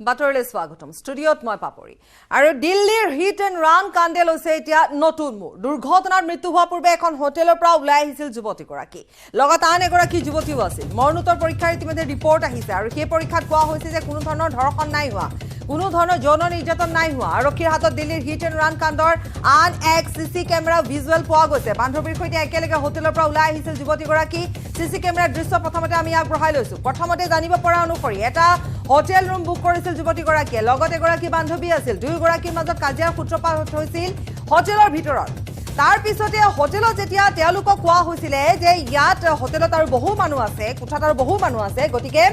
বাতৰিলৈ স্বাগতম ষ্টুডিঅ'ত মই পাপৰি আৰু দিল্লীৰ হিট এণ্ড ৰান কাণ্ডে লৈছে এতিয়া নতুন মোৰ দুৰ্ঘটনাত মৃত্যু হোৱাৰ পূৰ্বে এখন হোটেলৰ পৰা ওলাই আহিছিল যুৱতীগৰাকী লগত আন এগৰাকী যুৱতীও আছিল মৰণোত্তৰ পৰীক্ষাৰ ইতিমধ্যে ৰিপৰ্ট আহিছে আৰু সেই পৰীক্ষাত কোৱা হৈছে যে কোনো ধৰণৰ ধৰ্ষণ নাই হোৱা কোনো ধৰণৰ যৌন নিৰ্যাতন নাই হোৱা আৰক্ষীৰ হাতত দিল্লীৰ হিট এণ্ড ৰান কাণ্ডৰ আন এক চিচি কেমেৰা ভিজুৱেল পোৱা গৈছে বান্ধৱীৰ সৈতে একেলগে হোটেলৰ পৰা ওলাই আহিছিল যুৱতীগৰাকী চিচি কেমেৰাৰ দৃশ্য প্ৰথমতে আমি আগবঢ়াই লৈছো প্ৰথমতে জানিব পৰা অনুসৰি এটা হোটেল ৰুম বুক কৰিছিল যুৱতীগৰাকীয়ে লগতে এগৰাকী বান্ধৱী আছিল দুয়োগৰাকীৰ মাজত কাজিয়াৰ সূত্ৰপাত হৈছিল হোটেলৰ ভিতৰত তাৰ পিছতে হোটেলত যেতিয়া তেওঁলোকক কোৱা হৈছিল যে ইয়াত হোটেলত আৰু বহু মানুহ আছে কোঠাত আৰু বহু মানুহ আছে গতিকে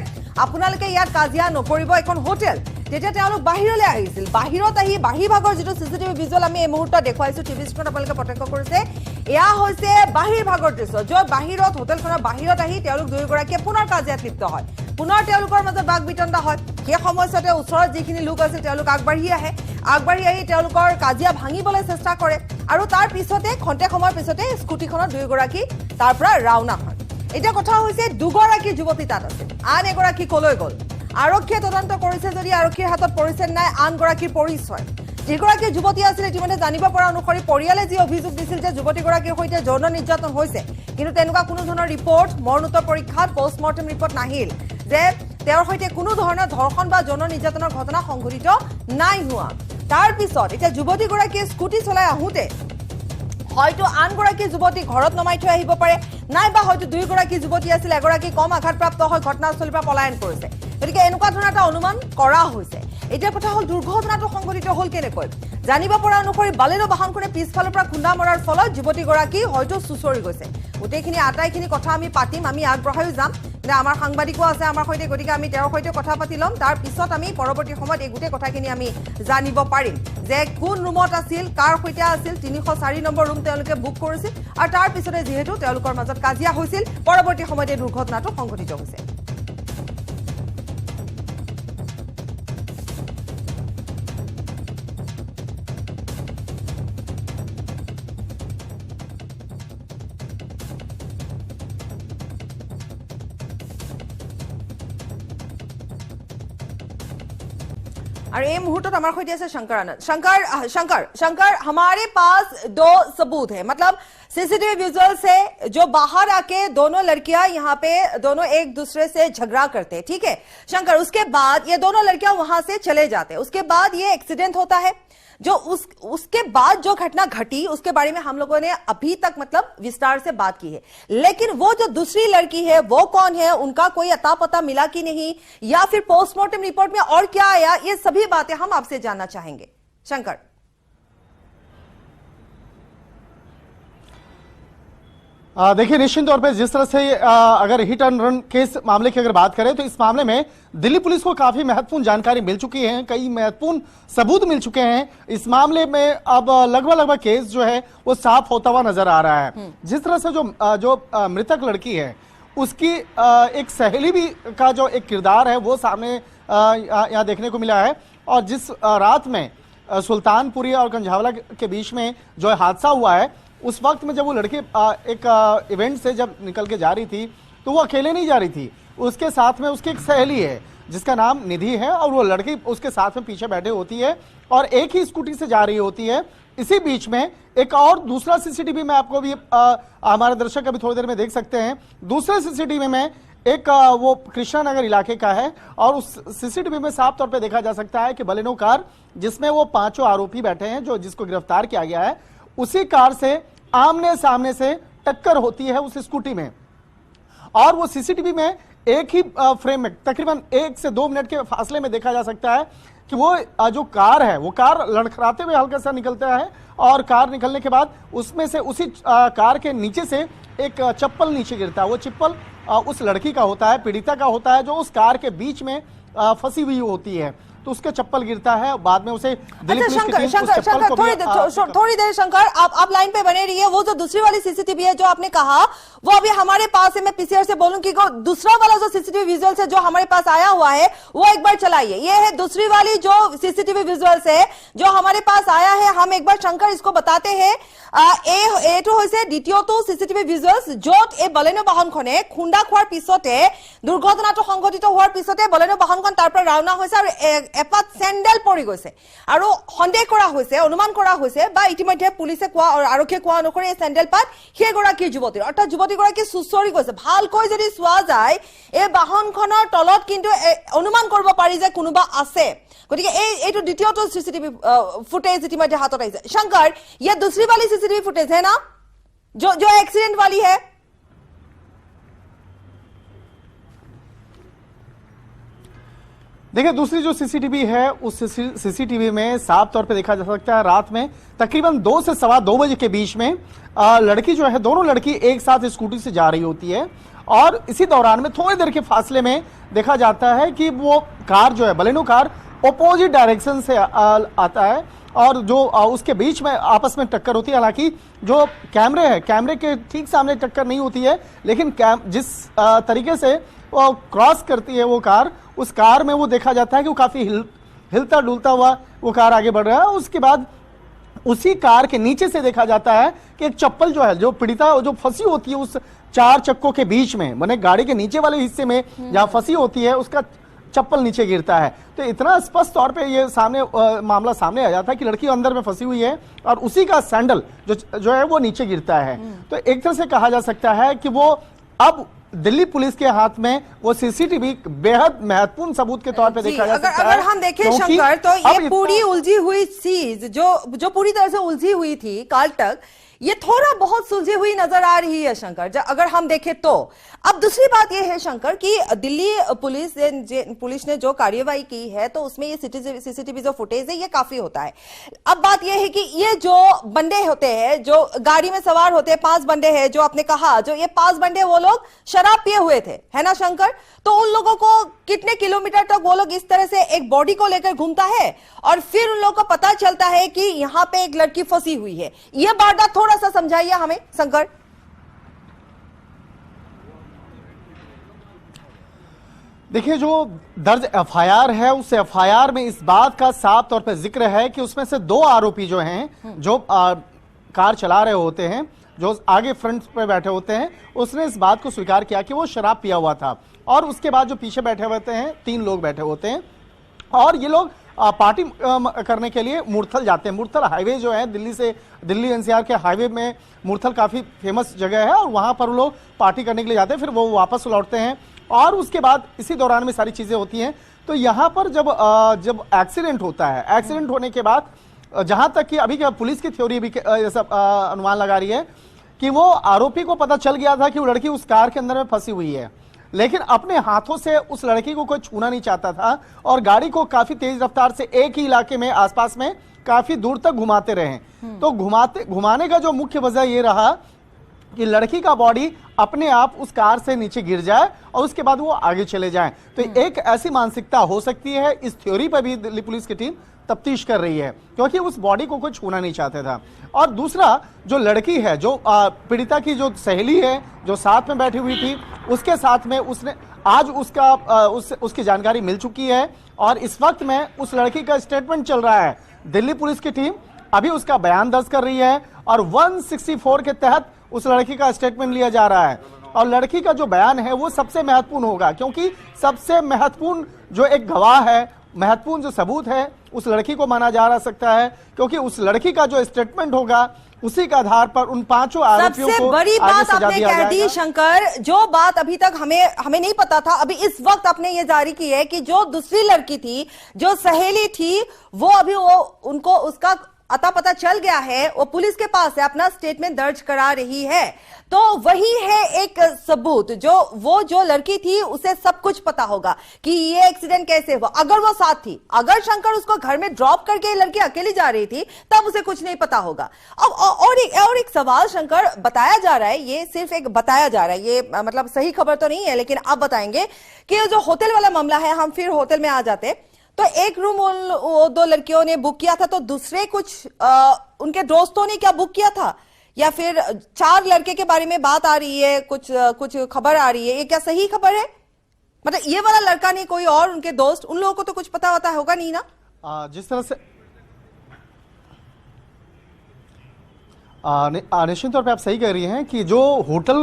আপোনালোকে ইয়াত কাজিয়া নকৰিব এখন হোটেল তেতিয়া তেওঁলোক বাহিৰলৈ আহিছিল বাহিৰত আহি বাহিৰভাগৰ যিটো চিচিটিভি ভিজুৱেল আমি এই মুহূৰ্তত দেখুৱাইছো টিভি স্ক্ৰীনত আপোনালোকে প্ৰত্যক্ষ কৰিছে এয়া হৈছে বাহিৰভাগৰ দৃশ্য য'ত বাহিৰত হোটেলখনৰ বাহিৰত আহি তেওঁলোক দুয়োগৰাকীয়ে পুনৰ কাজিয়াত লিপ্ত হয় পুনৰ তেওঁলোকৰ মাজত বাক বিতণ্ডা হয় সেই সময়তে ওচৰত যিখিনি লোক আছিল তেওঁলোক আগবাঢ়ি আহি তেওঁলোকৰ কাজিয়া ভাঙিবলৈ চেষ্টা কৰে আৰু তাৰ পিছতে ঘণ্টা সময়ৰ পিছতে স্কুটিখনত দুয়োগৰাকী তাৰ পৰা ৰাওনা হয় এটা কথা হৈছে দুগৰাকী যুৱতী তাত আছিল আন এগৰাকী কলৈ গ'ল আৰক্ষীয়ে তদন্ত কৰিছে যদি আৰক্ষীৰ হাতত পৰিছে নাই আনগৰাকীৰ পৰিচয় যিগৰাকী যুৱতী আছিল ইতিমধ্যে জানিব পৰা অনুসৰি পৰিয়ালে যি অভিযোগ দিছিল যে যুৱতীগৰাকীৰ সৈতে যৌন নিৰ্যাতন হৈছে কিন্তু তেনেকুৱা কোনো ধৰণৰ ৰিপৰ্ট মৰণোত্তৰ পৰীক্ষাত পোষ্টমৰ্টেম ৰিপৰ্ট নাহিল যে তেওঁৰ সৈতে কোনো ধৰণৰ ধৰ্ষণ বা যৌন নিৰ্যাতনৰ ঘটনা সংঘটিত নাই হোৱা তাৰ পিছত এতিয়া যুৱতীগৰাকীয়ে স্কুটি চলাই আহোঁতে হয়তো আনগৰাকী যুৱতী ঘৰত নমাই থৈ আহিব পাৰে নাইবা হয়তো দুয়োগৰাকী যুৱতী আছিল এগৰাকী কম আঘাতপ্ৰাপ্ত হৈ ঘটনাস্থলীৰ পৰা পলায়ন কৰিছে গতিকে এনেকুৱা ধৰণৰ এটা অনুমান কৰা হৈছে এতিয়া কথা হ'ল দুৰ্ঘটনাটো সংঘটিত হ'ল কেনেকৈ জানিব পৰা অনুসৰি বালেৰো বাহনখনে পিছফালৰ পৰা খুন্দা মৰাৰ ফলত যুৱতীগৰাকী হয়তো চুচৰি গৈছে গোটেইখিনি আটাইখিনি কথা আমি পাতিম আমি আগবঢ়াইও যাম যে আমাৰ সাংবাদিকো আছে আমাৰ সৈতে গতিকে আমি তেওঁৰ সৈতে কথা পাতি ল'ম তাৰ পিছত আমি পৰৱৰ্তী সময়ত এই গোটেই কথাখিনি আমি জানিব পাৰিম যে কোন ৰুমত আছিল কাৰ সৈতে আছিল 304 নম্বৰ ৰুম তেওঁলোকে বুক কৰিছিল আৰু তাৰ পিছতে যিহেতু তেওঁলোকৰ মাজত কাজিয়া হৈছিল পৰৱৰ্তী সময়ত এই দুৰ্ঘটনাটো সংঘটিত হৈছে और ये मुहूर्त हमारे खुद ऐसे शंकर आनंद शंकर हमारे पास दो सबूत है मतलब सीसीटीवी विजुअल से जो बाहर आके दोनों लड़कियां यहाँ पे दोनों एक दूसरे से झगड़ा करते हैं ठीक है शंकर उसके बाद ये दोनों लड़कियां वहां से चले जाते हैं उसके बाद ये एक्सीडेंट होता है जो उसके बाद जो घटना घटी उसके बारे में हम लोगों ने अभी तक मतलब विस्तार से बात की है लेकिन वो जो दूसरी लड़की है वो कौन है उनका कोई अता पता मिला कि नहीं या फिर पोस्टमार्टम रिपोर्ट में और क्या आया ये सभी बातें हम आपसे जानना चाहेंगे शंकर देखिए निश्चित तौर पे जिस तरह से अगर हिट एंड रन केस मामले की अगर बात करें तो इस मामले में दिल्ली पुलिस को काफी महत्वपूर्ण जानकारी मिल चुकी है कई महत्वपूर्ण सबूत मिल चुके हैं इस मामले में अब लगभग केस जो है वो साफ होता हुआ नजर आ रहा है जिस तरह से जो मृतक लड़की है उसकी एक सहेली भी का जो एक किरदार है वो सामने यहाँ देखने को मिला है और जिस रात में सुल्तानपुरी और कंझावला के बीच में जो हादसा हुआ है उस वक्त में जब वो लड़की एक इवेंट से जब निकल के जा रही थी तो वो अकेले नहीं जा रही थी उसके साथ में उसकी एक सहेली है जिसका नाम निधि है और वो लड़की उसके साथ में पीछे बैठे होती है और एक ही स्कूटी से जा रही होती है इसी बीच में एक और दूसरा सीसीटीवी में आपको भी हमारे दर्शक अभी थोड़ी देर में देख सकते हैं दूसरे सीसीटीवी में एक वो कृष्णा नगर इलाके का है और उस सीसीटीवी में साफ तौर पे देखा जा सकता है कि बलेनो कार जिसमें वो 5 आरोपी बैठे हैं जो जिसको गिरफ्तार किया गया है उसी कार से आमने सामने से टक्कर होती है उस स्कूटी में और वो सीसीटीवी में एक ही फ्रेम में तकरीबन 1 से 2 मिनट के फासले में देखा जा सकता है कि वो जो कार है वो कार लड़खड़ाते हुए हल्का सा निकलता है और कार निकलने के बाद उसमें से उसी कार के नीचे से एक चप्पल नीचे गिरता है वो चप्पल उस लड़की का होता है पीड़िता का होता है जो उस कार के बीच में फंसी हुई होती है तो उसका चप्पल गिरता है बाद में उसे थोड़ी देर शंकर आप लाइन पे बने रहिए वो जो दूसरी वाली सीसीटीवी है जो आपने कहा वो अभी हमारे पास है मैं पीसीआर से बोलूं कि दूसरा वाला जो सीसीटीवी विजुअल्स है जो हमारे पास आया हुआ है वो एक बार चलाइए ये है दूसरी वाली जो सीसीटीवी विजुअल्स है जो हमारे पास आया है हम एक बार शंकर इसको बताते हैं এইটো হৈছে দ্বিতীয়টো সিসিটিভি ভিজুয়ালস যত এই বলেনো বাহনখনে খুন্দা খোৱাৰ পিছতে দুৰ্ঘটনাটো সংঘটিত হোৱাৰ পিছতে বলেনো বাহনখন তাৰ পৰা ৰাওনা হৈছে আৰু এপাত চেণ্ডেল পৰি গৈছে আৰু সন্দেহ কৰা হৈছে, অনুমান কৰা হৈছে বা ইতিমধ্যে পুলিচে কোৱা আৰক্ষীয়ে কোৱা অনুসৰি এই চেণ্ডেল পাত সেইগৰাকী যুৱতীৰ, অৰ্থাৎ যুৱতীগৰাকী চুচৰি গৈছে। ভালকৈ যদি চোৱা যায় এই বাহনখনৰ তলত কিন্তু অনুমান কৰিব পাৰি যে কোনোবা আছে। গতিকে এইটো দ্বিতীয়টো চিচিটিভি फुटेज इतिमধ্যে हाथों आई है। शंकर, ये दूसरी वाली सीसीटीवी फुटेज है ना जो एक्सीडेंट वाली है? देखिए, दूसरी जो सीसीटीवी है उस सीसीटीवी में साफ तौर पे देखा जा सकता है रात में तकरीबन 2 से सवा 2 बजे के बीच में लड़की जो है, दोनों लड़की एक साथ स्कूटी से जा रही होती है और इसी दौरान में थोड़ी देर के फासले में देखा जाता है कि वो कार जो है, बलेनो कार ऑपोजिट डायरेक्शन से आता है और जो उसके बीच में आपस में टक्कर होती है। हालांकि जो कैमरे है, कैमरे के ठीक सामने टक्कर नहीं होती है, लेकिन जिस तरीके से वो क्रॉस करती है वो कार, उस कार में वो देखा जाता है कि वो काफी हिलता डुलता हुआ वो कार आगे बढ़ रहा है। उसके बाद उसी कार के नीचे से देखा जाता है कि एक चप्पल जो है, जो पीड़िता जो फंसी होती है उस 4 चक्कों के बीच में, माने गाड़ी के नीचे वाले हिस्से में जहां फंसी होती है, उसका चप्पल नीचे गिरता है। तो इतना स्पष्ट तौर पे ये मामला सामने आ जाता है कि लड़की अंदर में फंसी हुई है और उसी का सैंडल जो है वो नीचे गिरता है। तो एक तरह से कहा जा सकता है कि वो अब दिल्ली पुलिस के हाथ में वो सीसीटीवी बेहद महत्वपूर्ण सबूत के तौर पे देखा जा सकता है। अगर हम देखें शंकर, तो ये पूरी उलझी हुई चीज जो पूरी तरह से उलझी हुई थी काल तक, ये थोड़ा बहुत सुलझी हुई नजर आ रही है शंकर, अगर हम देखें तो। अब दूसरी बात यह है शंकर कि दिल्ली पुलिस ने जो कार्यवाही की है तो उसमें ये सीसीटीवी जो फुटेज है ये काफी होता है। अब बात यह है कि ये जो बंदे होते हैं, जो गाड़ी में सवार होते हैं, 5 बंदे हैं, जो आपने कहा, जो ये 5 बंदे वो लोग शराब पिए हुए थे, है ना शंकर? तो उन लोगों को कितने किलोमीटर तक वो लोग इस तरह से एक बॉडी को लेकर घूमता है और फिर उन लोगों को पता चलता है कि यहाँ पे एक लड़की फंसी हुई है। ये वारदात थोड़ा सा समझाइए हमें शंकर। देखिए, जो दर्ज एफआईआर है उस एफआईआर में इस बात का साफ तौर पर जिक्र है कि उसमें से 2 आरोपी जो हैं, जो कार चला रहे होते हैं, जो आगे फ्रंट पे बैठे होते हैं, उसने इस बात को स्वीकार किया कि वो शराब पिया हुआ था। और उसके बाद जो पीछे बैठे होते हैं, 3 लोग बैठे होते हैं और ये लोग पार्टी करने के लिए मुरथल जाते हैं। मुरथल हाईवे जो है, दिल्ली एनसीआर के हाईवे में मुरथल काफी फेमस जगह है और वहां पर वो लोग पार्टी करने के लिए जाते हैं, फिर वो वापस लौटते हैं और उसके बाद इसी दौरान में सारी चीजें होती हैं। तो यहाँ पर जब एक्सीडेंट होता है, एक्सीडेंट होने के बाद जहां तक कि अभी क्या पुलिस की थ्योरी भी अनुमान लगा रही है कि वो आरोपी को पता चल गया था कि वो लड़की उस कार के अंदर में फंसी हुई है, लेकिन अपने हाथों से उस लड़की को कोई छूना नहीं चाहता था और गाड़ी को काफी तेज रफ्तार से एक ही इलाके में आसपास में काफी दूर तक घुमाते रहे। तो घुमाने का जो मुख्य वजह ये रहा कि लड़की का बॉडी अपने आप उस कार से नीचे गिर जाए और उसके बाद वो आगे चले जाएं। तो एक ऐसी मानसिकता हो सकती है, इस थ्योरी पर भी दिल्ली पुलिस की टीम तफ्तीश कर रही है, क्योंकि उस बॉडी को कोई छूना नहीं चाहता था। और दूसरा, जो लड़की है, जो पीड़िता की जो सहेली है, जो साथ में बैठी हुई थी, उसके साथ में उसने आज उसकी जानकारी मिल चुकी है और इस वक्त में उस लड़की का स्टेटमेंट चल रहा है। दिल्ली पुलिस की टीम अभी उसका बयान दर्ज कर रही है और 164 के तहत उस लड़की का स्टेटमेंट लिया जा रहा है और लड़की का जो बयान है वो सबसे महत्वपूर्ण होगा, क्योंकि सबसे महत्वपूर्ण जो एक गवाह है, महत्वपूर्ण जो सबूत है, उस लड़की को माना जा सकता है, क्योंकि उस लड़की का जो स्टेटमेंट होगा उसी के आधार पर उन 5 आरोपियों को सबसे बड़ी बात आपने कह दी शंकर, जो बात अभी तक हमें नहीं पता था, अभी इस वक्त आपने ये जारी की है कि जो दूसरी लड़की थी, जो सहेली थी, वो अभी उनको उसका अता पता चल गया है, वो पुलिस के पास है, अपना स्टेटमेंट दर्ज करा रही है। तो वही है एक सबूत, जो लड़की थी उसे सब कुछ पता होगा कि ये एक्सीडेंट कैसे हुआ। अगर वो साथ थी, अगर शंकर उसको घर में ड्रॉप करके लड़की अकेली जा रही थी, तब उसे कुछ नहीं पता होगा। अब और एक सवाल शंकर, बताया जा रहा है, ये सिर्फ एक बताया जा रहा है, ये मतलब सही खबर तो नहीं है, लेकिन आप बताएंगे कि जो होटल वाला मामला है, हम फिर होटल में आ जाते, तो एक रूम वो 2 लड़कियों ने बुक किया था, तो दूसरे कुछ उनके दोस्तों ने क्या बुक किया था, या फिर 4 लड़के के बारे में बात आ रही है, कुछ खबर आ रही है, ये क्या सही खबर है? मतलब ये वाला लड़का नहीं, कोई और उनके दोस्त, उन लोगों को तो कुछ पता होगा नहीं ना? जिस तरह से निश्चित तौर पे आप सही कह रही हैं कि जो होटल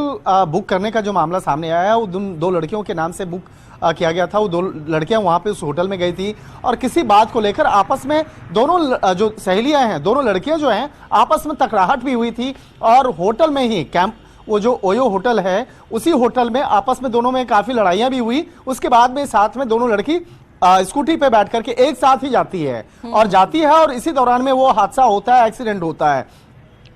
बुक करने का जो मामला सामने आया है वो दो लड़कियों के नाम से बुक किया गया था। वो दो लड़कियां वहां पे उस होटल में गई थी और किसी बात को लेकर आपस में दोनों जो सहेलियां हैं, दोनों लड़कियां जो हैं, आपस में तकराहट भी हुई थी और होटल में ही कैंप, वो जो ओयो होटल है, उसी होटल में आपस में दोनों में काफी लड़ाइयां भी हुई। उसके बाद में साथ में दोनों लड़की स्कूटी पे बैठ करके एक साथ ही जाती है और इसी दौरान में वो हादसा होता है, एक्सीडेंट होता है।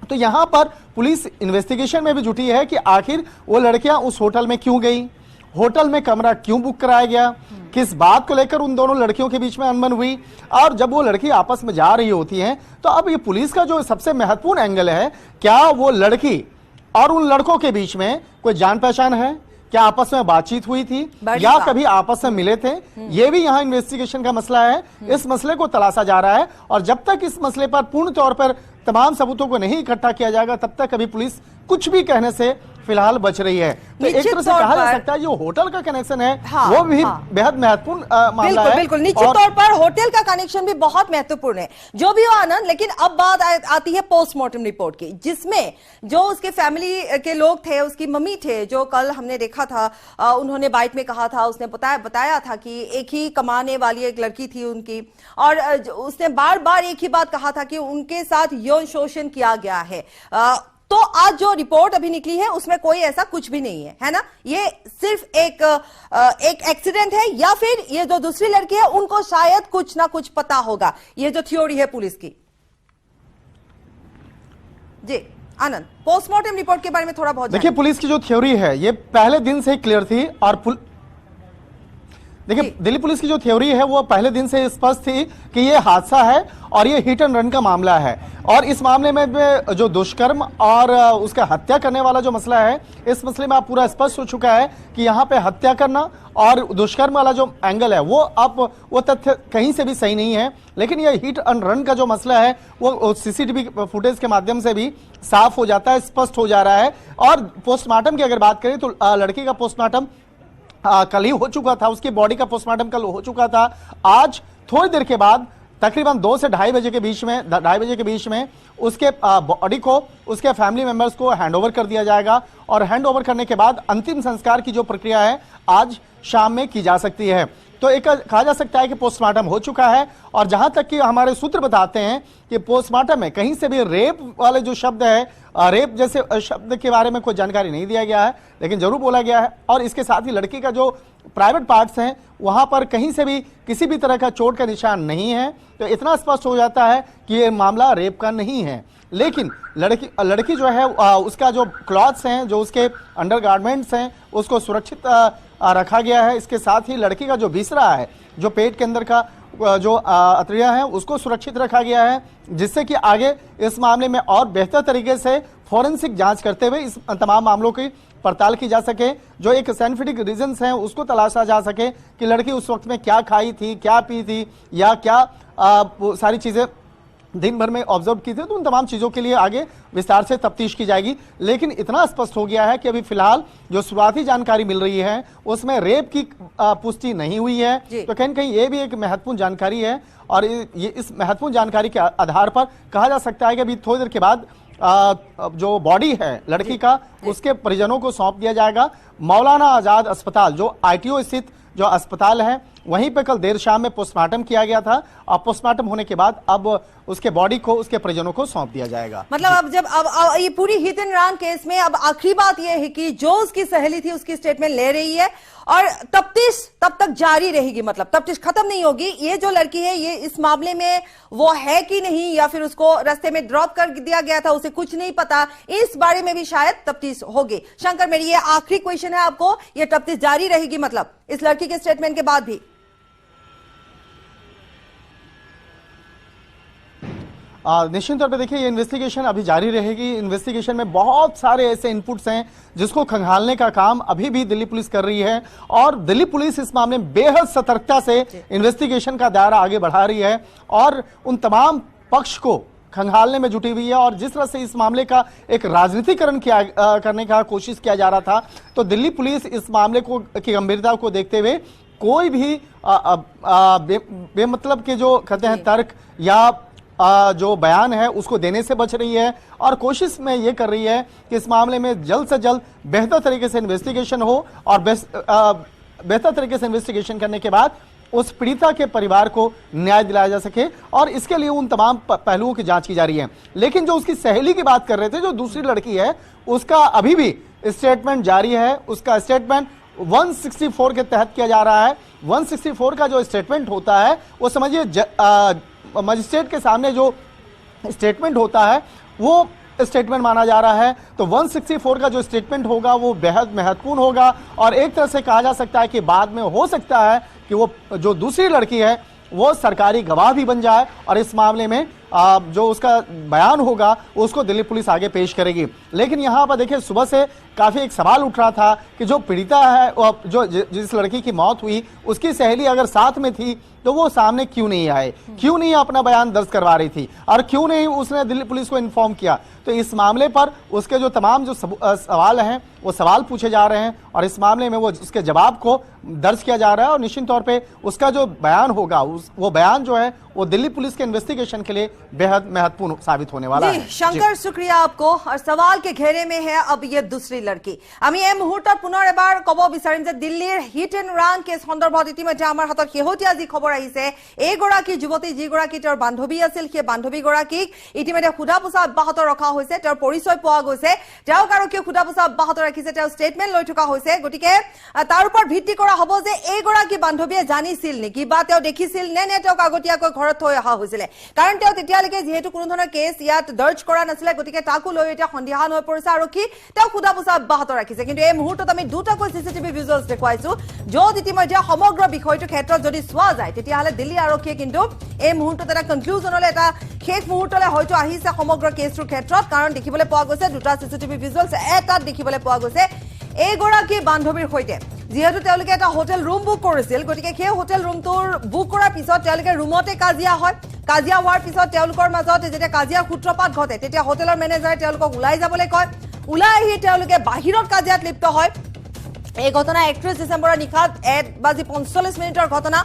तो यहां पर पुलिस इन्वेस्टिगेशन में भी जुटी है कि आखिर वो लड़कियां उस होटल में क्यों गई, होटल में कमरा क्यों बुक कराया गया, किस बात को लेकर उन दोनों लड़कियों के बीच में अनबन हुई। और जब वो लड़की आपस में जा रही होती हैं तो अब ये पुलिस का जो सबसे महत्वपूर्ण एंगल है, क्या वो लड़की और उन लड़कों के बीच में कोई जान पहचान है, क्या आपस में बातचीत हुई थी या कभी आपस में मिले थे, ये भी यहाँ इन्वेस्टिगेशन का मसला है। इस मसले को तलाशा जा रहा है और जब तक इस मसले पर पूर्ण तौर पर तमाम सबूतों को नहीं इकट्ठा किया जाएगा तब तक अभी पुलिस कुछ भी कहने से फिलहाल बच रही है। तो एक तरह से कहा जा सकता है जो होटल का कनेक्शन है वो भी बेहद महत्वपूर्ण मामला है। बिल्कुल निश्चित तौर पर होटल का कनेक्शन भी बहुत महत्वपूर्ण है, जो भी हो आनंद। लेकिन अब बात आती है पोस्टमार्टम रिपोर्ट की, जिसमें जो उसके फैमिली के लोग थे, उसकी मम्मी थे, जो कल हमने देखा था, उन्होंने बाइट में कहा था, उसने बताया था कि एक ही कमाने वाली एक लड़की थी उनकी, और उसने बार बार एक ही बात कहा था कि उनके साथ यौन शोषण किया गया है। तो आज जो रिपोर्ट अभी निकली है उसमें कोई ऐसा कुछ भी नहीं है ना? ये सिर्फ एक एक्सीडेंट है या फिर ये जो दूसरी लड़की है उनको शायद कुछ ना कुछ पता होगा, ये जो थ्योरी है पुलिस की। जी आनंद, पोस्टमार्टम रिपोर्ट के बारे में थोड़ा बहुत देखिए, पुलिस की जो थ्योरी है ये पहले दिन से ही क्लियर थी और देखिए दिल्ली पुलिस की जो थ्योरी है वो पहले दिन से स्पष्ट थी कि ये हादसा है और ये हिट एंड रन का मामला है। और इस मामले में जो दुष्कर्म और उसका हत्या करने वाला जो मसला है, इस मसले में आप पूरा स्पष्ट हो चुका है कि यहाँ पे हत्या करना और दुष्कर्म वाला जो एंगल है वो तथ्य कहीं से भी सही नहीं है। लेकिन ये हिट एंड रन का जो मसला है वो सीसीटीवी फुटेज के माध्यम से भी साफ हो जाता है, स्पष्ट हो जा रहा है। और पोस्टमार्टम की अगर बात करें तो लड़की का पोस्टमार्टम कल ही हो चुका था, उसकी बॉडी का पोस्टमार्टम कल हो चुका था। आज थोड़ी देर के बाद तकरीबन 2 से ढाई बजे के बीच में उसके बॉडी को उसके फैमिली मेंबर्स को हैंडओवर कर दिया जाएगा और हैंडओवर करने के बाद अंतिम संस्कार की जो प्रक्रिया है आज शाम में की जा सकती है। तो एक कहा जा सकता है कि पोस्टमार्टम हो चुका है। और जहां तक कि हमारे सूत्र बताते हैं कि पोस्टमार्टम में कहीं से भी रेप वाले जो शब्द है, रेप जैसे शब्द के बारे में कोई जानकारी नहीं दिया गया है, लेकिन जरूर बोला गया है। और इसके साथ ही लड़की का जो प्राइवेट पार्ट्स हैं वहां पर कहीं से भी किसी भी तरह का चोट का निशान नहीं है। तो इतना स्पष्ट हो जाता है कि ये मामला रेप का नहीं है। लेकिन लड़की जो है उसका जो क्लॉथ्स हैं, जो उसके अंडरगारमेंट्स हैं, उसको सुरक्षित रखा गया है। इसके साथ ही लड़की का जो बिसरा है, जो पेट के अंदर का जो अतड़ियां हैं, उसको सुरक्षित रखा गया है, जिससे कि आगे इस मामले में और बेहतर तरीके से फॉरेंसिक जांच करते हुए इस तमाम मामलों की पड़ताल की जा सके। जो एक साइंटिफिक रीजंस हैं उसको तलाशा जा सके कि लड़की उस वक्त में क्या खाई थी, क्या पी थी या क्या सारी चीजें दिन भर में ऑब्जर्व की थी। तो उन तमाम चीजों के लिए आगे विस्तार से तफ्तीश की जाएगी। लेकिन इतना स्पष्ट हो गया है कि अभी फिलहाल जो शुरुआती जानकारी मिल रही है उसमें रेप की पुष्टि नहीं हुई है। तो कहीं न कहीं ये भी एक महत्वपूर्ण जानकारी है और ये इस महत्वपूर्ण जानकारी के आधार पर कहा जा सकता है कि अभी थोड़ी देर के बाद जो बॉडी है लड़की का उसके परिजनों को सौंप दिया जाएगा। मौलाना आजाद अस्पताल, जो ITO स्थित जो अस्पताल है, वहीं पे कल देर शाम में पोस्टमार्टम किया गया था और पोस्टमार्टम होने के बाद अब उसके बॉडी को उसके परिजनों को सौंप दिया जाएगा। मतलब अब ये पूरी हिट एंड रन केस में अब आखिरी बात ये है कि जो उसकी सहेली थी उसकी स्टेटमेंट ले रही है और तफ्तीश तब तक जारी रहेगी, मतलब तफ्तीश खत्म नहीं होगी। ये जो लड़की है ये इस मामले में वो है कि नहीं या फिर उसको रास्ते में ड्रॉप कर दिया गया था, उसे कुछ नहीं पता, इस बारे में भी शायद तफ्तीश होगी। शंकर, मेरी ये आखिरी क्वेश्चन है आपको, ये तफ्तीश जारी रहेगी मतलब इस लड़की के स्टेटमेंट के बाद भी? निश्चित तौर पे देखिए ये इन्वेस्टिगेशन अभी जारी रहेगी। इन्वेस्टिगेशन में बहुत सारे ऐसे इनपुट्स हैं जिसको खंगालने का काम अभी भी दिल्ली पुलिस कर रही है और दिल्ली पुलिस इस मामले में बेहद सतर्कता से इन्वेस्टिगेशन का दायरा आगे बढ़ा रही है और उन तमाम पक्ष को खंगालने में जुटी हुई है। और जिस तरह से इस मामले का एक राजनीतिकरण करने का कोशिश किया जा रहा था, तो दिल्ली पुलिस इस मामले को की गंभीरता को देखते हुए कोई भी बेमतलब के जो कहते हैं तर्क या जो बयान है उसको देने से बच रही है और कोशिश में ये कर रही है कि इस मामले में जल्द से जल्द बेहतर तरीके से इन्वेस्टिगेशन हो और बेहतर तरीके से इन्वेस्टिगेशन करने के बाद उस पीड़िता के परिवार को न्याय दिलाया जा सके और इसके लिए उन तमाम पहलुओं की जांच की जा रही है। लेकिन जो उसकी सहेली की बात कर रहे थे, जो दूसरी लड़की है, उसका अभी भी स्टेटमेंट जारी है। उसका स्टेटमेंट 164 के तहत किया जा रहा है। 164 का जो स्टेटमेंट होता है वो समझिए मजिस्ट्रेट के सामने जो स्टेटमेंट होता है वो स्टेटमेंट माना जा रहा है। तो 164 का जो स्टेटमेंट होगा वो बेहद महत्वपूर्ण होगा और एक तरह से कहा जा सकता है कि बाद में हो सकता है कि वो जो दूसरी लड़की है वो सरकारी गवाह भी बन जाए और इस मामले में जो उसका बयान होगा उसको दिल्ली पुलिस आगे पेश करेगी। लेकिन यहाँ पर देखिए, सुबह से काफी एक सवाल उठ रहा था कि जो पीड़िता है, जो जिस लड़की की मौत हुई, उसकी सहेली अगर साथ में थी तो वो सामने क्यों नहीं आए, क्यों नहीं अपना बयान दर्ज करवा रही थी और क्यों नहीं उसने दिल्ली पुलिस को इन्फॉर्म किया। तो इस मामले पर उसके जो तमाम जो सवाल हैं वो सवाल पूछे जा रहे हैं और इस मामले में वो उसके जवाब को दर्ज किया जा रहा है और निश्चित तौर पे उसका जो बयान होगा वो बयान जो है वो दिल्ली पुलिस के इन्वेस्टिगेशन के लिए बेहद महत्वपूर्ण साबित होने वाला है। शंकर, शुक्रिया आपको। और सवाल के घेरे में है अब ये दूसरी लड़की। আমি এই মুহূৰ্তত পুনৰ এবাৰ কব বিচাৰিম যে দিল্লীৰ হিট এণ্ড ৰান কেছ সন্দৰ্ভত ইতিমধ্যে আমাৰ হাতত শেহতীয়া যি খবৰ আহিছে, এইগৰাকী যুৱতী যিগৰাকী তেওঁৰ বান্ধৱী আছিল, সেই বান্ধৱীগৰাকীক ইতিমধ্যে সোধা পোছা অব্যাহত ৰখা হৈছে। তেওঁৰ পৰিচয় পোৱা গৈছে, তেওঁক আৰক্ষীয়ে সোধা পোছা অব্যাহত ৰাখিছে, তেওঁৰ ষ্টেটমেণ্ট লৈ থকা হৈছে। গতিকে তাৰ ওপৰত ভিত্তি কৰা হ'ব যে এইগৰাকী বান্ধৱীয়ে জানিছিল নেকি বা তেওঁ দেখিছিল নে তেওঁক আগতীয়াকৈ ঘৰত থৈ অহা হৈছিলে। কাৰণ তেওঁ তেতিয়ালৈকে যিহেতু কোনো ধৰণৰ কেছ ইয়াত দৰ্জ কৰা নাছিলে, গতিকে তাকো লৈ এতিয়া সন্দিহান হৈ পৰিছে আৰক্ষী। তেওঁক সোধা পোছা অব্যাহত ৰাখিছে। কিন্তু এই মুহূৰ্তত আমি দুটাকৈ চিচিটিভি ভিজুৱেলছ দেখুৱাইছো, য'ত ইতিমধ্যে সমগ্ৰ বিষয়টো ক্ষেত্ৰত যদি চোৱা যায় তেতিয়াহ'লে দিল্লী আৰক্ষীয়ে কিন্তু এই মুহূৰ্তত এটা কনক্লুজনলৈ, এটা শেষ মুহূৰ্তলৈ হয়তো আহিছে সমগ্ৰ কেছটোৰ ক্ষেত্ৰত। কাৰণ দেখিবলৈ পোৱা গৈছে দুটা চিচিটিভি ভিজুৱেলছ, এটাত দেখিবলৈ পোৱা গৈছে এইগৰাকী বান্ধৱীৰ সৈতে যিহেতু তেওঁলোকে এটা হোটেল ৰুম বুক কৰিছিল, গতিকে সেই হোটেল ৰুমটোৰ বুক কৰাৰ পিছত তেওঁলোকে ৰুমতে কাজিয়া হয়। কাজিয়া হোৱাৰ পিছত তেওঁলোকৰ মাজত যেতিয়া কাজিয়াৰ সূত্ৰপাত ঘটে তেতিয়া হোটেলৰ মেনেজাৰে তেওঁলোকক ওলাই যাবলৈ কয়। ওলাই আহি তেওঁলোকে বাহিৰত কাজিয়াত লিপ্ত হয়। এই ঘটনা 31 ডিচেম্বৰৰ নিশা 1:45 ঘটনা।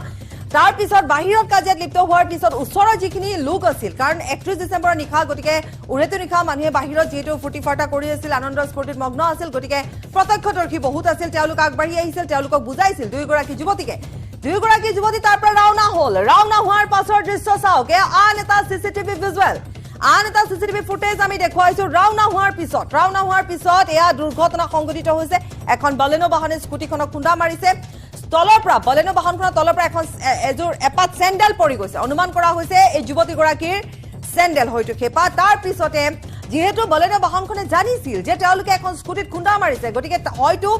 তাৰ পিছত বাহিৰত কাজিয়াত লিপ্ত হোৱাৰ পিছত ওচৰৰ যিখিনি লোক আছিল, কাৰণ 31 ডিচেম্বৰৰ নিশা, গতিকে উৰেটো নিশা মানুহে বাহিৰত যিহেতু ফূৰ্তি ফাৰ্তা কৰি আছিল, আনন্দ স্ফূৰ্তিত মগ্ন আছিল, গতিকে প্ৰত্যক্ষদৰ্শী বহুত আছিল। তেওঁলোক আগবাঢ়ি আহিছিল, তেওঁলোকক বুজাইছিল দুয়োগৰাকী যুৱতীকে। দুয়োগৰাকী যুৱতী তাৰ পৰা ৰাওনা হ'ল। ৰাওনা হোৱাৰ পাছৰ দৃশ্য চাওক, আন এটা চিচিটিভি ভিজুৱেল, আন এটা চিচিটিভি ফুটেজ আমি দেখুৱাইছো। ৰাওনা হোৱাৰ পিছত এয়া দুৰ্ঘটনা সংঘটিত হৈছে। এখন বলেনো বাহনে স্কুটিখনক খুন্দা মাৰিছে। তলৰ পৰা বলেনো বাহনখনৰ তলৰ পৰা এযোৰ এপাত চেণ্ডেল পৰি গৈছে। অনুমান কৰা হৈছে এই যুৱতীগৰাকীৰ চেণ্ডেল হয়তো খেপা। তাৰ পিছতে যিহেতু বলেনো বাহনখনে জানিছিল যে তেওঁলোকে এখন স্কুটিত খুন্দা মাৰিছে, গতিকে হয়তো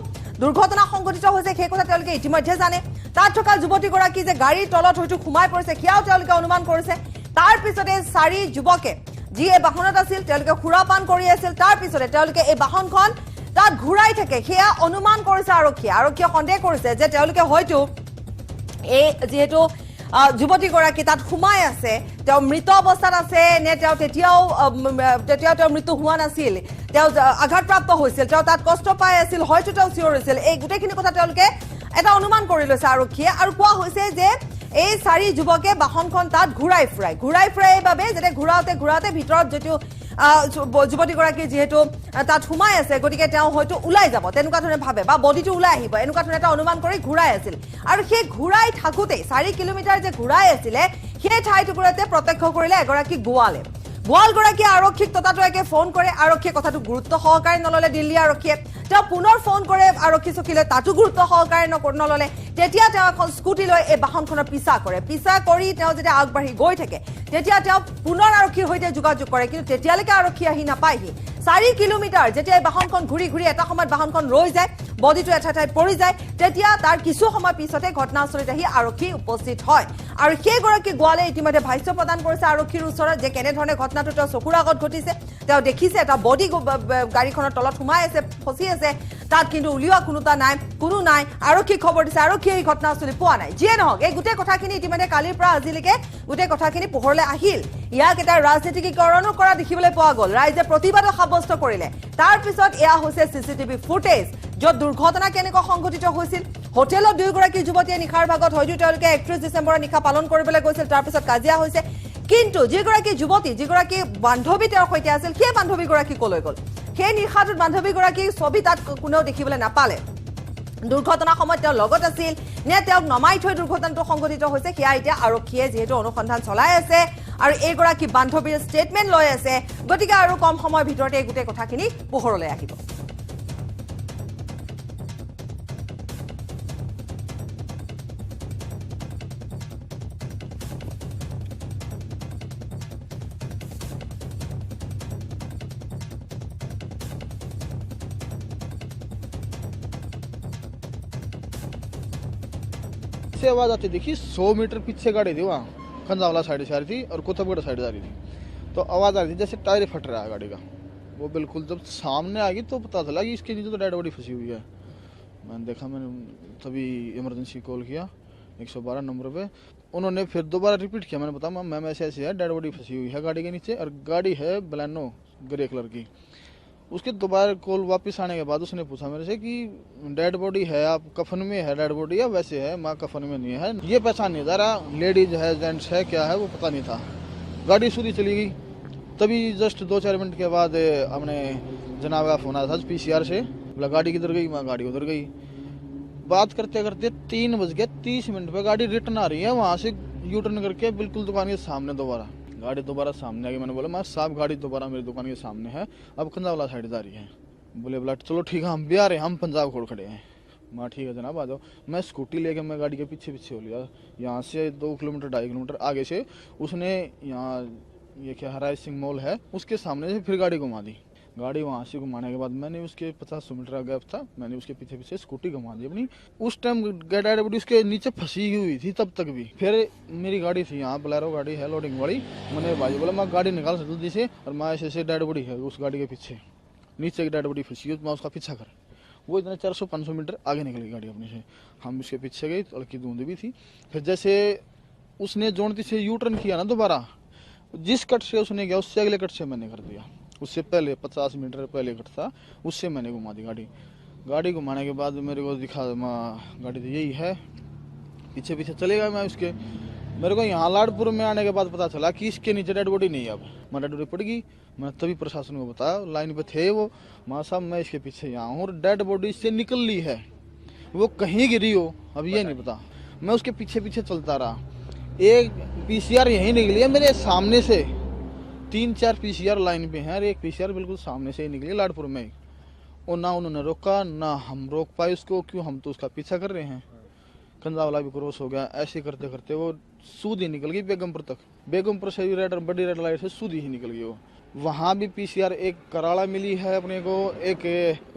দুৰ্ঘটনা সংঘটিত হৈছে সেই কথা তেওঁলোকে ইতিমধ্যে জানে। তাত থকা যুৱতীগৰাকী যে গাড়ীৰ তলত হয়তো সোমাই পৰিছে সেয়াও তেওঁলোকে অনুমান কৰিছে। তাৰ পিছতে 4 যুৱকে যি এই বাহনত আছিল তেওঁলোকে সুৰাপান কৰি আছিল। তাৰ পিছতে তেওঁলোকে এই বাহনখন তাত ঘূৰাই থাকে সেয়া অনুমান কৰিছে আৰক্ষীয়ে সন্দেহ কৰিছে যে তেওঁলোকে হয়তো এই যিহেতু যুৱতীগৰাকী তাত সোমাই আছে, তেওঁ মৃত অৱস্থাত আছে নে তেতিয়াও তেওঁ মৃত্যু হোৱা নাছিল, তেওঁ আঘাতপ্ৰাপ্ত হৈছিল, তেওঁ তাত কষ্ট পাই আছিল, হয়তো তেওঁ চিঞৰিছিল। এই গোটেইখিনি কথা তেওঁলোকে এটা অনুমান কৰি লৈছে আৰক্ষীয়ে। আৰু কোৱা হৈছে যে এই 4 যুৱকে বাহনখন তাত ঘূৰাই ফুৰাই এইবাবে যাতে ঘূৰাওতে ভিতৰত যিটো যুৱতীগৰাকী যিহেতু তাত সোমাই আছে, গতিকে তেওঁ হয়তো ওলাই যাব তেনেকুৱা ধৰণে ভাবে বা বডিটো ওলাই আহিব, এনেকুৱা ধৰণে এটা অনুমান কৰি ঘূৰাই আছিল। আৰু সেই ঘূৰাই থাকোঁতেই 4 কিলোমিটাৰ যে ঘূৰাই আছিলে সেই ঠাইটুকুৰাতে প্ৰত্যক্ষ কৰিলে এগৰাকী গোৱালগৰাকীয়ে আৰক্ষীক ততাতৈয়াকে ফোন কৰে। আৰক্ষীয়ে কথাটো গুৰুত্ব সহকাৰে নললে। দিল্লী আৰক্ষীয়ে তেওঁ পুনৰ ফোন কৰে আৰক্ষী চকীলৈ, তাতো গুৰুত্ব সহকাৰে নললে। তেতিয়া তেওঁ এখন স্কুটি লৈ এই বাহনখনৰ পিছা কৰি তেওঁ যেতিয়া আগবাঢ়ি গৈ থাকে তেতিয়া তেওঁ পুনৰ আৰক্ষীৰ সৈতে যোগাযোগ কৰে, কিন্তু তেতিয়ালৈকে আৰক্ষী আহি নাপায়হি। 4 কিলোমিটাৰ যেতিয়া এই বাহনখন ঘূৰি এটা সময়ত বাহনখন ৰৈ যায়, বডিটো এটা ঠাইত পৰি যায়, তেতিয়া তাৰ কিছু সময় পিছতে ঘটনাস্থলীত আহি আৰক্ষী উপস্থিত হয়। আৰু সেইগৰাকী গোৱালে ইতিমধ্যে ভাষ্য প্ৰদান কৰিছে আৰক্ষীৰ ওচৰত যে কেনেধৰণে ঘটনাটো তেওঁ চকুৰ আগত ঘটিছে। তেওঁ দেখিছে এটা বডি গাড়ীখনৰ তলত সোমাই আছে, ফচি আছে, তাত কিন্তু উলিওৱা কোনো নাই। আৰক্ষীক খবৰ দিছে, আৰক্ষীয়ে এই ঘটনাস্থলী পোৱা নাই। যিয়ে নহওক এই গোটেই কথাখিনি ইতিমধ্যে কালিৰ পৰা আজিলৈকে গোটেই কথাখিনি পোহৰলৈ আহিল। ইয়াক এটা ৰাজনীতিকৰণো কৰা দেখিবলৈ পোৱা গ'ল। ৰাইজে প্ৰতিবাদো সাব্যস্ত কৰিলে। তাৰ পিছত এয়া হৈছে চিচিটিভি ফুটেজ, য'ত দুৰ্ঘটনা কেনেকৈ সংঘটিত হৈছিল। হোটেলত দুয়োগৰাকী যুৱতীয়ে নিশাৰ ভাগত হয়তো তেওঁলোকে 31 ডিচেম্বৰৰ নিশা পালন কৰিবলৈ গৈছিল, তাৰ পিছত কাজিয়া হৈছে। কিন্তু যিগৰাকী যুৱতী যিগৰাকী বান্ধৱী তেওঁৰ সৈতে আছিল সেই বান্ধৱীগৰাকী কলৈ গ'ল সেই নিশাটোত বান্ধৱীগৰাকী ছবি তাত কোনেও দেখিবলৈ নাপালে দুৰ্ঘটনাৰ সময়ত তেওঁ লগত আছিল নে তেওঁক নমাই থৈ দুৰ্ঘটনাটো সংঘটিত হৈছে সেয়া এতিয়া আৰক্ষীয়ে যিহেতু অনুসন্ধান চলাই আছে আৰু এইগৰাকী বান্ধৱীৰ ষ্টেটমেণ্ট লৈ আছে গতিকে আৰু কম সময়ৰ ভিতৰতে এই গোটেই কথাখিনি পোহৰলৈ আহিব से आवाज आती देखी 100 मीटर पीछे गाड़ी थी वहाँ खंजावला साइड से आ रही थी और कुतुबगढ़ साइड जा रही थी तो आवाज आ रही थी जैसे टायर फट रहा है गाड़ी का वो बिल्कुल जब सामने आ गई तो पता चला कि इसके नीचे तो डेड बॉडी फंसी हुई है मैंने देखा मैंने तभी इमरजेंसी कॉल किया 112 नंबर पे उन्होंने फिर दोबारा रिपीट किया मैंने बताया मैम ऐसे ऐसे है डेड बॉडी फंसी हुई है गाड़ी के नीचे और गाड़ी है बलेनो ग्रे कलर की उसके दोबारा कॉल वापस आने के बाद उसने पूछा मेरे से कि डेड बॉडी है आप कफन में है डेड बॉडी या वैसे है माँ कफन में नहीं है ये पहचान नहीं जा रहा लेडीज है जेंट्स है क्या है वो पता नहीं था गाड़ी सूरी चली गई तभी जस्ट 2-4 मिनट के बाद हमने जनाब का फोन आया था PCR से बोला गाड़ी किधर गई माँ गाड़ी उधर गई बात करते करते 3:30 पे गाड़ी रिटर्न आ रही है वहाँ से यू टर्न करके बिल्कुल दुकान के सामने दोबारा गाड़ी दोबारा सामने आ गई मैंने बोला मैं साहब गाड़ी दोबारा मेरी दुकान के सामने है अब खंजावला साइड जा रही है बोले चलो ठीक है हम भी आ रहे हैं हम पंजाब खोड़ खड़े हैं माँ ठीक है जनाब आ जाओ मैं स्कूटी लेके मैं गाड़ी के पीछे हो लिया यहाँ से 2 किलोमीटर 2.5 किलोमीटर आगे से उसने यहाँ ये क्या हराज सिंह मॉल है उसके सामने से फिर गाड़ी घुमा दी गाड़ी वहाँ से घुमाने के बाद मैंने उसके 50 मीटर का गैप था मैंने उसके पीछे स्कूटी घुमा दी अपनी उस टाइम डेड बॉडी उसके नीचे फंसी हुई थी तब तक भी फिर मेरी गाड़ी थी यहाँ बोलेरो गाड़ी है लोडिंग वाली मैंने भाई बोला मैं गाड़ी निकाल जल्दी से और मैं ऐसे डेड बॉडी है उस गाड़ी के पीछे नीचे की डेड बॉडी फंसी हुई मैं उसका पीछा कर वो इतने 400-500 मीटर आगे निकली गाड़ी अपने से हम उसके पीछे गए हल्की धुंध भी थी फिर जैसे उसने जोनती से यू टर्न किया ना दोबारा जिस कट से उसने गया उससे अगले कट से मैंने कर दिया उससे पहले 50 मीटर पहले कट था उससे मैंने घुमा दी गाड़ी घुमाने के बाद मेरे को दिखा गाड़ी तो यही है पीछे चलेगा मैं उसके मेरे को यहाँ लाडपुर में आने के बाद पता चला कि इसके नीचे डेड बॉडी नहीं है अब मैं डेड बॉडी पड़ गई मैं तभी प्रशासन को बताया लाइन पे थे वो माँ साहब मैं इसके पीछे यहाँ हूँ और डेड बॉडी इससे निकल ली है वो कहीं गिरी हो अब ये नहीं पता मैं उसके पीछे चलता रहा एक PCR यहीं निकली है मेरे सामने से 3-4 PCR लाइन पे हैं और एक PCR बिल्कुल सामने से ही निकली लाडपुर में और ना उन्होंने रोका ना हम रोक पाए उसको क्यों हम तो उसका पीछा कर रहे हैं कंजावला भी क्रॉस हो गया ऐसे करते करते वो सूदी निकल गई बेगमपुर तक बेगमपुर से बड़ी रेड लाइट से सूदी ही निकल गई वो वहाँ भी PCR एक कराड़ा मिली है अपने को एक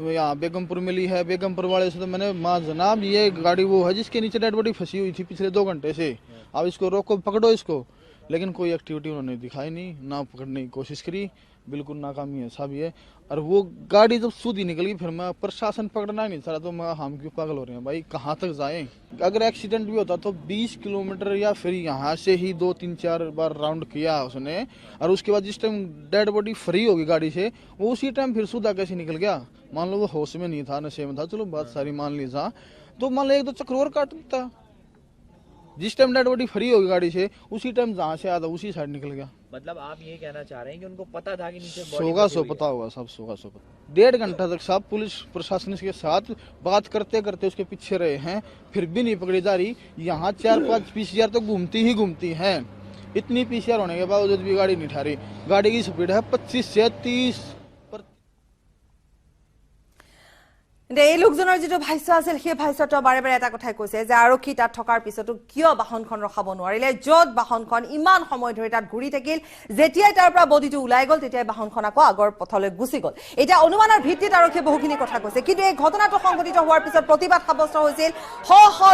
यहाँ बेगमपुर मिली है बेगमपुर वाले से तो मैंने माँ जनाब ये गाड़ी वो है जिसके नीचे डेड बॉडी फंसी हुई थी पिछले 2 घंटे से अब इसको रोको पकड़ो इसको लेकिन कोई एक्टिविटी उन्होंने दिखाई नहीं ना पकड़ने की कोशिश करी बिल्कुल नाकामी है सब ये और वो गाड़ी जब सूदी निकल गई फिर मैं प्रशासन पकड़ना नहीं चाह रहा तो मैं हम क्यों पागल हो रहे हैं भाई कहाँ तक जाएं अगर एक्सीडेंट भी होता तो 20 किलोमीटर या फिर यहाँ से ही 2-3-4 बार राउंड किया उसने और उसके बाद जिस टाइम डेड बॉडी फ्री होगी गाड़ी से वो उसी टाइम फिर सूदा कैसे निकल गया मान लो वो होश में नहीं था नशे में था चलो बात सारी मान ली जा तो मान लो 1-2 चक्कर और काट देता जिस टाइम डेड बॉडी फ्री होगी गाड़ी से उसी टाइम जहाँ से आया था उसी साइड निकल गया मतलब आप ये कहना चाह रहे हैं कि उनको पता था कि नीचे 100 पता होगा सब 100 पता 1.5 घंटा तक सब पुलिस प्रशासन के साथ बात करते करते उसके पीछे रहे हैं फिर भी नहीं पकड़ी जा रही यहाँ 4-5 PCR तो घूमती हैं इतनी PCR होने के बावजूद भी गाड़ी नहीं ठहरी गाड़ी की स्पीड है 25 से 30 এই লোকজনৰ যেটো ভাষ্য আছিল সেই ভাষ্যটো বাৰে বাৰে এটা কথাই কৈছে যে আৰক্ষী তাত থকাৰ পিছতো কিয় বাহনখন ৰখাব নোৱাৰিলে যত বাহনখন ইমান সময় ধৰি তাত ঘূৰি থাকিল যেতিয়াই তাৰ পৰা বডিটো ওলাই গল তেতিয়াই বাহনখন আকৌ আগৰ পথলৈ গুচি গল এটা অনুমানৰ ভিত্তিত আৰক্ষী বহুখিনি কথা কৈছে কিন্তু এই ঘটনাটো সংঘটিত হোৱাৰ পিছত প্ৰতিবাদ সাব্যস্ত হৈছিল শ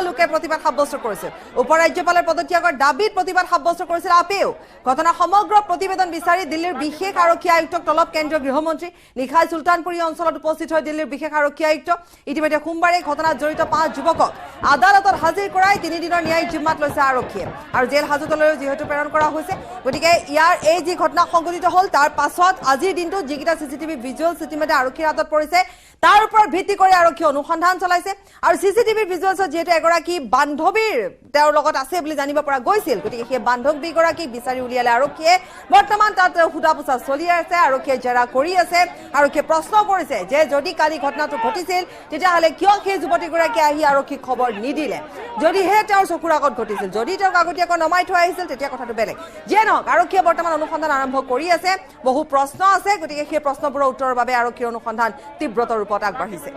লোকে প্ৰতিবাদ সাব্যস্ত কৰিছিল উপৰাজ্যপালৰ পদত্যাগৰ দাবীত প্ৰতিবাদ সাব্যস্ত কৰিছিল আপেও ঘটনা সমগ্ৰ প্ৰতিবেদন বিচাৰি দিল্লীৰ বিশেষ আৰক্ষী আয়ুক্তক তলব কেন্দ্ৰীয় গৃহমন্ত্ৰী নিখাই সুলতানপুৰী অঞ্চলত উপস্থিত হৈ দিল্লীৰ বিশেষ আৰক্ষী ইতিমধ্যে সোমবাৰে ঘটনাত জড়িত 5 যুৱকক আদালতত হাজিৰ কৰাই 3 দিনৰ ন্যায়িক জিম্মাত লৈছে আৰক্ষীয়ে আৰু জেল হাজতলৈ যেহেতু প্ৰেৰণ কৰা হৈছে গতিকে ইয়াৰ এই যি ঘটনা সংঘটিত হল তাৰ পাছত আজিৰ দিনটো যিকিটা CCTV ভিজুৱেলছ ইতিমধ্যে আৰক্ষীৰ হাতত পৰিছে তাৰ ওপৰত ভিত্তি কৰি আৰক্ষী অনুসন্ধান চলাইছে আৰু সিসিটিভি ভিজুৱেলছত যেহেতু এগৰাকী বান্ধৱীৰ তেওঁৰ লগত আছে বুলি জানিব পৰা গৈছিল গতিকে সেই বান্ধৱীগৰাকীক বিচাৰি উলিয়ালে আৰক্ষীয়ে বৰ্তমান তাত হুদা পোছা চলি আছে আৰক্ষীয়ে জেৰা কৰি আছে আৰক্ষীয়ে প্ৰশ্ন কৰিছে যে যদি কালি ঘটনাটো ঘটিছিল তেতিয়াহ'লে কিয় সেই যুৱতীগৰাকী আহি আৰক্ষীক খবৰ নিদিলে যদিহে তেওঁৰ চকুৰ আগত ঘটিছিল যদি তেওঁক আগতীয়াকৈ নমাই থোৱা আহিছিল তেতিয়া কথাটো বেলেগ যে নহওক আৰক্ষীয়ে বৰ্তমান অনুসন্ধান আৰম্ভ কৰি আছে বহু প্ৰশ্ন আছে গতিকে সেই প্ৰশ্নবোৰৰ উত্তৰৰ বাবে আৰক্ষীৰ অনুসন্ধান তীব্ৰতৰ ৰূপত আগবাঢ়িছে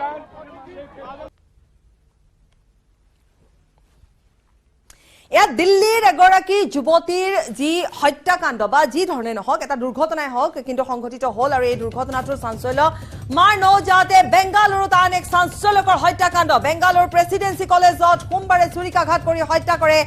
এয়া দিল্লীৰ এগৰাকী যুৱতীৰ যি হত্যাকাণ্ড বা যি ধৰণে নহওক এটা দুৰ্ঘটনাই হওক কিন্তু সংঘটিত হ'ল আৰু এই দুৰ্ঘটনাটোৰ চাঞ্চল্য মাৰ নৌজাতে বেংগালুৰুত আন এক চাঞ্চল্যকৰ হত্যাকাণ্ড বেংগালুৰু প্ৰেসিডেন্সি কলেজত সোমবাৰে ছুৰিকাঘাত কৰি হত্যা কৰে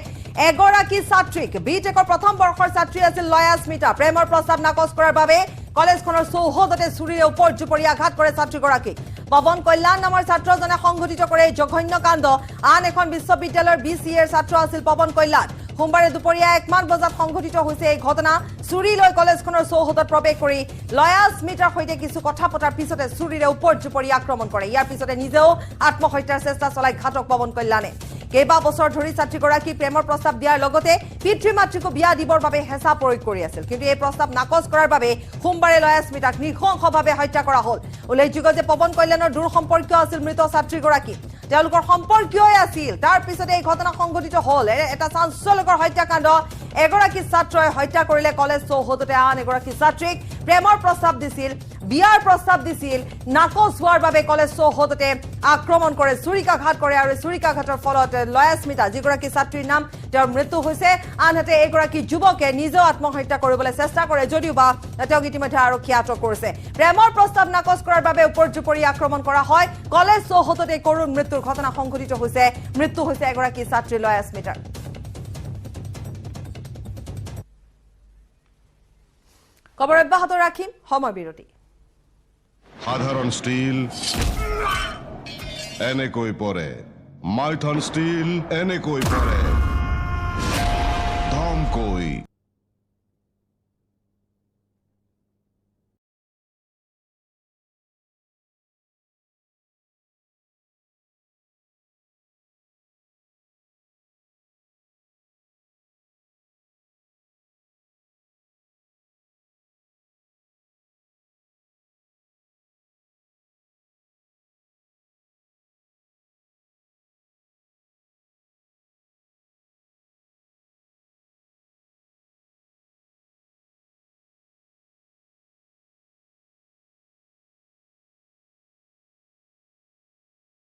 এগৰাকী ছাত্ৰীক বিটেকৰ প্ৰথম বৰ্ষৰ ছাত্ৰী আছিল লয়া স্মিতা প্ৰেমৰ প্ৰস্তাৱ নাকচ কৰাৰ বাবে কলেজখনৰ চৌহদতে ছুৰীৰে ওপৰ জুপৰি আঘাত কৰে ছাত্ৰীগৰাকীক পৱন কল্যাণ নামৰ ছাত্ৰজনে সংঘটিত কৰে এই জঘন্য কাণ্ড আন এখন বিশ্ববিদ্যালয়ৰ BCAৰ ছাত্ৰ আছিল পৱন কল্যাণ সোমবাৰে দুপৰীয়া 1 মান বজাত সংঘটিত হৈছে এই ঘটনা ছুৰী লৈ কলেজখনৰ চৌহদত প্ৰৱেশ কৰি লয়া স্মিতাৰ সৈতে কিছু কথা পতাৰ পিছতে ছুৰীৰে ওপৰ জুপৰি আক্ৰমণ কৰে ইয়াৰ পিছতে নিজেও আত্মহত্যাৰ চেষ্টা চলাই ঘাতক পৱন কল্যাণে কেইবা বছৰ ধৰি ছাত্ৰীগৰাকী প্ৰেমৰ প্ৰস্তাৱ দিয়াৰ লগতে পিতৃ মাতৃকো বিয়া দিবৰ বাবে হেঁচা প্ৰয়োগ কৰি আছিল কিন্তু এই প্ৰস্তাৱ নাকচ কৰাৰ বাবে সোমবাৰে লয়া স্মিতাক নৃশংসভাৱে হত্যা কৰা হ'ল উল্লেখযোগ্য যে পৱন কল্যাণৰ দূৰ সম্পৰ্কীয় আছিল মৃত ছাত্ৰীগৰাকী তেওঁলোকৰ সম্পৰ্কীয়ই আছিল তাৰ পিছতে এই ঘটনা সংঘটিত হ'ল এটা চাঞ্চল্যকৰ হত্যাকাণ্ড এগৰাকী ছাত্ৰই হত্যা কৰিলে কলেজ চৌহদতে আন এগৰাকী ছাত্ৰীক প্ৰেমৰ প্ৰস্তাৱ দিছিল বিয়াৰ প্ৰস্তাৱ দিছিল নাকচ হোৱাৰ বাবে কলেজ চৌহদতে আক্ৰমণ কৰে ছুৰিকাঘাত কৰে আৰু ছুৰিকাঘাতৰ ফলত লয়া স্মিতা যিগৰাকী ছাত্ৰীৰ নাম তেওঁৰ মৃত্যু হৈছে আনহাতে এগৰাকী যুৱকে নিজেও আত্মহত্যা কৰিবলৈ চেষ্টা কৰে যদিও বা তেওঁক ইতিমধ্যে আৰক্ষীয়ে আটক কৰিছে প্ৰেমৰ প্ৰস্তাৱ নাকচ কৰাৰ বাবে ওপৰ জুপৰি আক্ৰমণ কৰা হয় কলেজ চৌহদতে কৰুণ মৃত্যুৰ ঘটনা সংঘটিত হৈছে মৃত্যু হৈছে এগৰাকী ছাত্ৰী লয়া স্মিতাৰ খবৰ অব্যাহত ৰাখিম সময় বিৰতি সাধারণ স্টিল এনেকৈ পরে মাইথন স্টিল এনেকৈ পরে ধমকৈ